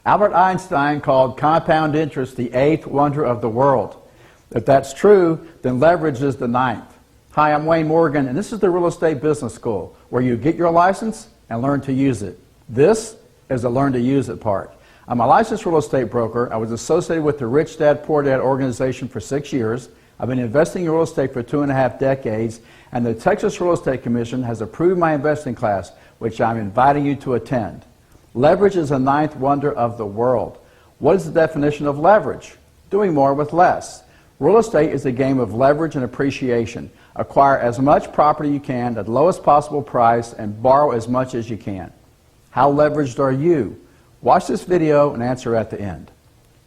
Albert Einstein called compound interest the eighth wonder of the world. If that's true, then leverage is the ninth. Hi, I'm Wayne Morgan, and this is the Real Estate Business School, where you get your license and learn to use it. This is the learn to use it part. I'm a licensed real estate broker. I was associated with the Rich Dad Poor Dad organization for 6 years. I've been investing in real estate for 2.5 decades, and the Texas Real Estate Commission has approved my investing class, which I'm inviting you to attend. Leverage is the ninth wonder of the world. What is the definition of leverage? Doing more with less. Real estate is a game of leverage and appreciation. Acquire as much property you can at the lowest possible price and borrow as much as you can. How leveraged are you? Watch this video and answer at the end.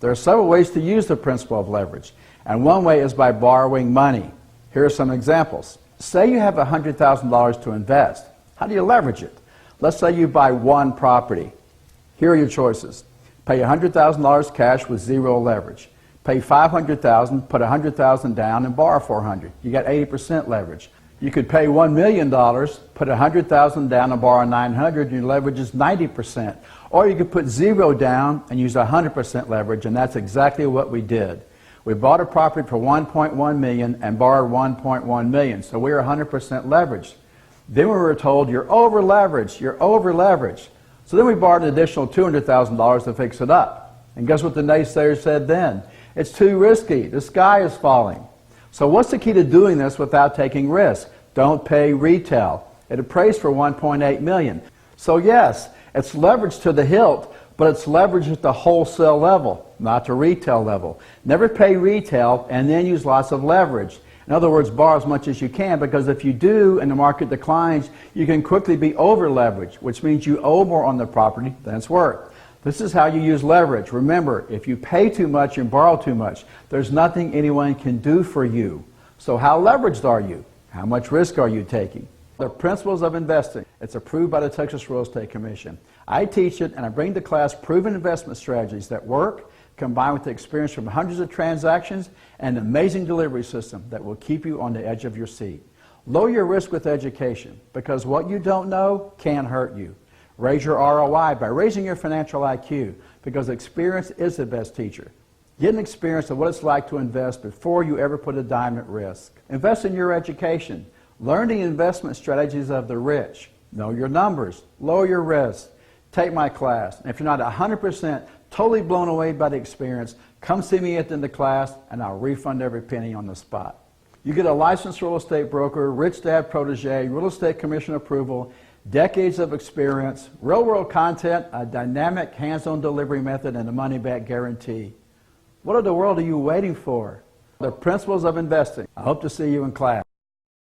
There are several ways to use the principle of leverage, and one way is by borrowing money. Here are some examples. Say you have $100,000 to invest. How do you leverage it? Let's say you buy one property. Here are your choices. Pay $100,000 cash with zero leverage. Pay $500,000, put $100,000 down, and borrow $400,000. You got 80% leverage. You could pay $1 million, put $100,000 down, and borrow $900,000, and your leverage is 90%. Or you could put zero down and use 100% leverage, and that's exactly what we did. We bought a property for $1.1 million and borrowed $1.1 million, so we were 100% leveraged. Then we were told, you're over-leveraged, you're over-leveraged. So then we borrowed an additional $200,000 to fix it up. And guess what the naysayers said then? It's too risky, the sky is falling. So what's the key to doing this without taking risk? Don't pay retail. It appraised for $1.8 million. So yes, it's leveraged to the hilt, but it's leveraged at the wholesale level, not the retail level. Never pay retail and then use lots of leverage. In other words, borrow as much as you can, because if you do and the market declines, you can quickly be over-leveraged, which means you owe more on the property than it's worth. This is how you use leverage. Remember, if you pay too much and borrow too much, there's nothing anyone can do for you. So how leveraged are you? How much risk are you taking? The principles of investing. It's approved by the Texas Real Estate Commission. I teach it, and I bring to class proven investment strategies that work, combined with the experience from hundreds of transactions and an amazing delivery system that will keep you on the edge of your seat. Lower your risk with education, because what you don't know can hurt you. Raise your ROI by raising your financial IQ, because experience is the best teacher. Get an experience of what it's like to invest before you ever put a dime at risk. Invest in your education. Learn the investment strategies of the rich. Know your numbers. Lower your risk. Take my class. And if you're not 100% totally blown away by the experience, come see me at the end of the class, and I'll refund every penny on the spot. You get a licensed real estate broker, Rich Dad Protege, Real Estate Commission approval, decades of experience, real-world content, a dynamic hands-on delivery method, and a money-back guarantee. What in the world are you waiting for? The principles of investing. I hope to see you in class.